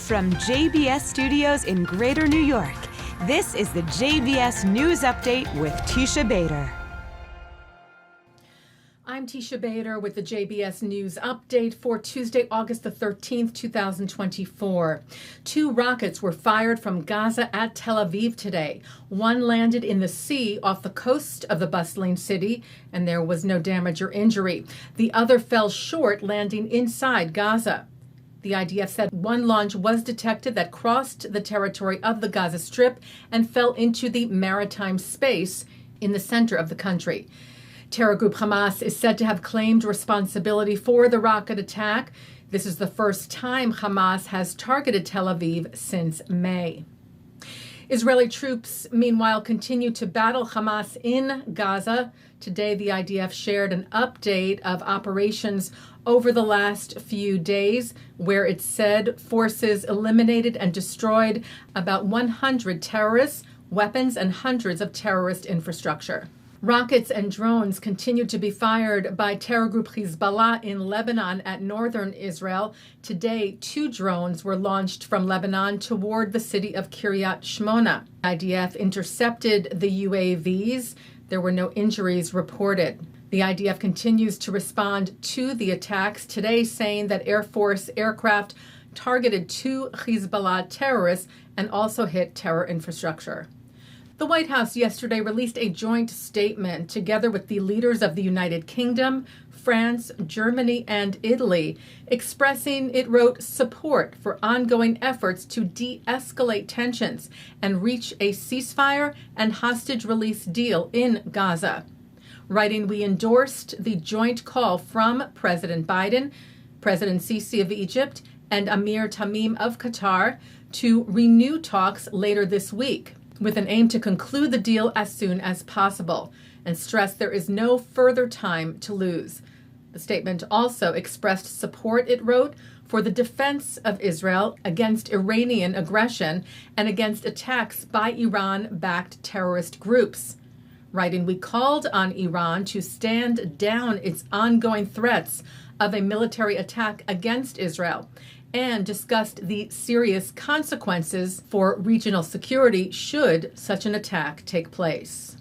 From JBS Studios in Greater New York, this is the JBS News Update with Teisha Bader. I'm Teisha Bader with the JBS News Update for Tuesday, August the 13th, 2024. 2 rockets were fired from Gaza at Tel Aviv today. One landed in the sea off the coast of the bustling city, and there was no damage or injury. The other fell short, landing inside Gaza. The IDF said one launch was detected that crossed the territory of the Gaza Strip and fell into the maritime space in the center of the country. Terror group Hamas is said to have claimed responsibility for the rocket attack. This is the first time Hamas has targeted Tel Aviv since May. Israeli troops, meanwhile, continue to battle Hamas in Gaza. Today, the IDF shared an update of operations over the last few days, where it said forces eliminated and destroyed about 100 terrorists, weapons, and hundreds of terrorist infrastructure. Rockets and drones continue to be fired by terror group Hezbollah in Lebanon at northern Israel. Today, 2 drones were launched from Lebanon toward the city of Kiryat Shmona. IDF intercepted the UAVs. There were no injuries reported. The IDF continues to respond to the attacks today, saying that Air Force aircraft targeted 2 Hezbollah terrorists and also hit terror infrastructure. The White House yesterday released a joint statement together with the leaders of the United Kingdom, France, Germany, and Italy, expressing, it wrote, support for ongoing efforts to de-escalate tensions and reach a ceasefire and hostage release deal in Gaza. Writing, we endorsed the joint call from President Biden, President Sisi of Egypt, and Amir Tamim of Qatar to renew talks later this week, with an aim to conclude the deal as soon as possible, and stressed there is no further time to lose. The statement also expressed support, it wrote, for the defense of Israel against Iranian aggression and against attacks by Iran-backed terrorist groups. Writing, we called on Iran to stand down its ongoing threats of a military attack against Israel and discussed the serious consequences for regional security should such an attack take place.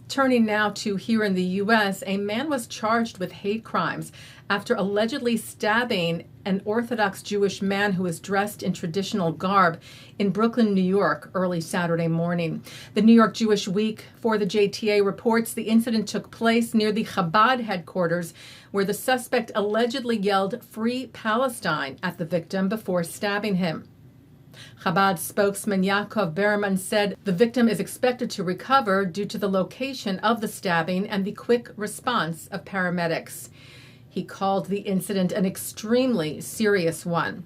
Turning now to here in the U.S., a man was charged with hate crimes after allegedly stabbing an Orthodox Jewish man who was dressed in traditional garb in Brooklyn, New York, early Saturday morning. The New York Jewish Week for the JTA reports the incident took place near the Chabad headquarters, where the suspect allegedly yelled "Free Palestine" at the victim before stabbing him. Chabad spokesman Yaakov Berman said the victim is expected to recover due to the location of the stabbing and the quick response of paramedics. He called the incident an extremely serious one.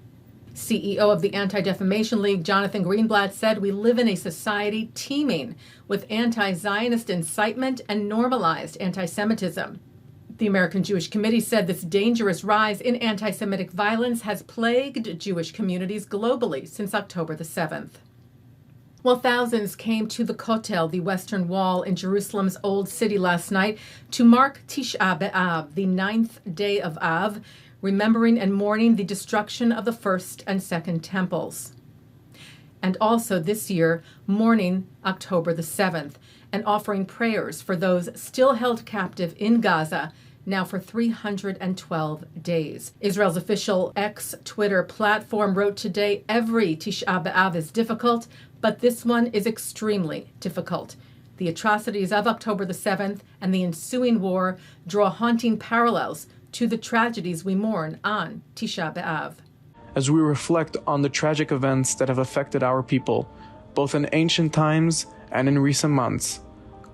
CEO of the Anti-Defamation League, Jonathan Greenblatt, said, we live in a society teeming with anti-Zionist incitement and normalized anti-Semitism. The American Jewish Committee said this dangerous rise in anti-Semitic violence has plagued Jewish communities globally since October the 7th. Well, thousands came to the Kotel, the Western Wall in Jerusalem's Old City last night to mark Tisha B'Av, the 9th day of Av, remembering and mourning the destruction of the first and second temples. And also this year, mourning October the 7th, and offering prayers for those still held captive in Gaza, now for 312 days. Israel's official X Twitter platform wrote today, every Tisha B'Av is difficult, but this one is extremely difficult. The atrocities of October the 7th and the ensuing war draw haunting parallels to the tragedies we mourn on Tisha B'Av. As we reflect on the tragic events that have affected our people, both in ancient times and in recent months,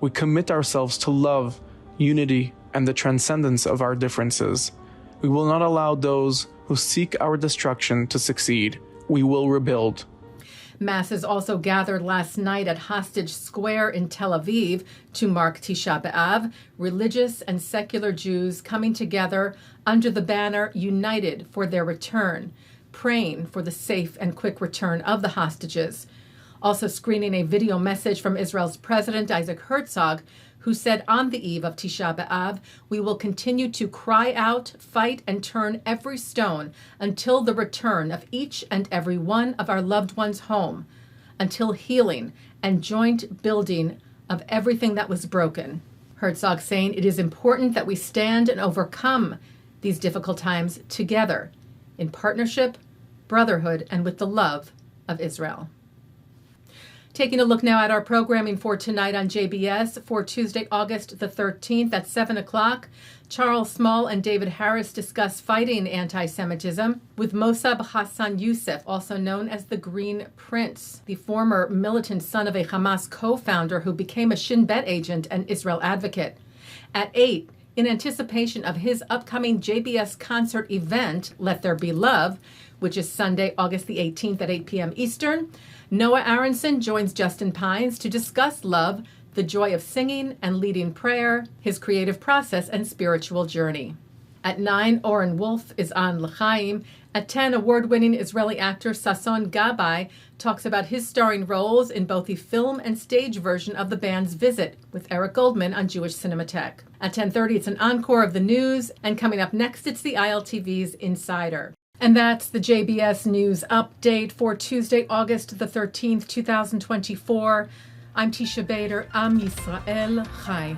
we commit ourselves to love, unity, and the transcendence of our differences. We will not allow those who seek our destruction to succeed. We will rebuild. Masses also gathered last night at Hostage Square in Tel Aviv to mark Tisha B'Av, religious and secular Jews coming together under the banner United for Their Return, praying for the safe and quick return of the hostages. Also screening a video message from Israel's President Isaac Herzog, who said on the eve of Tisha B'Av, "We will continue to cry out, fight, and turn every stone until the return of each and every one of our loved ones home, until healing and joint building of everything that was broken." Herzog saying it is important that we stand and overcome these difficult times together in partnership, brotherhood, and with the love of Israel. Taking a look now at our programming for tonight on JBS for Tuesday, August the 13th at 7 o'clock. Charles Small and David Harris discuss fighting anti-Semitism with Mosab Hassan Yousef, also known as the Green Prince, the former militant son of a Hamas co-founder who became a Shin Bet agent and Israel advocate. At 8, in anticipation of his upcoming JBS concert event, Let There Be Love, which is Sunday, August the 18th at 8 p.m. Eastern, Noah Aronson joins Justin Pines to discuss love, the joy of singing and leading prayer, his creative process and spiritual journey. At 9, Oren Wolf is on L'chaim. At 10, award-winning Israeli actor Sasson Gabay talks about his starring roles in both the film and stage version of the band's Visit with Eric Goldman on Jewish Cinematheque. At 10:30, it's an encore of the news, and coming up next, it's the ILTV's Insider. And that's the JBS News Update for Tuesday, August the 13th, 2024. I'm Teisha Bader. Am Yisrael Chai.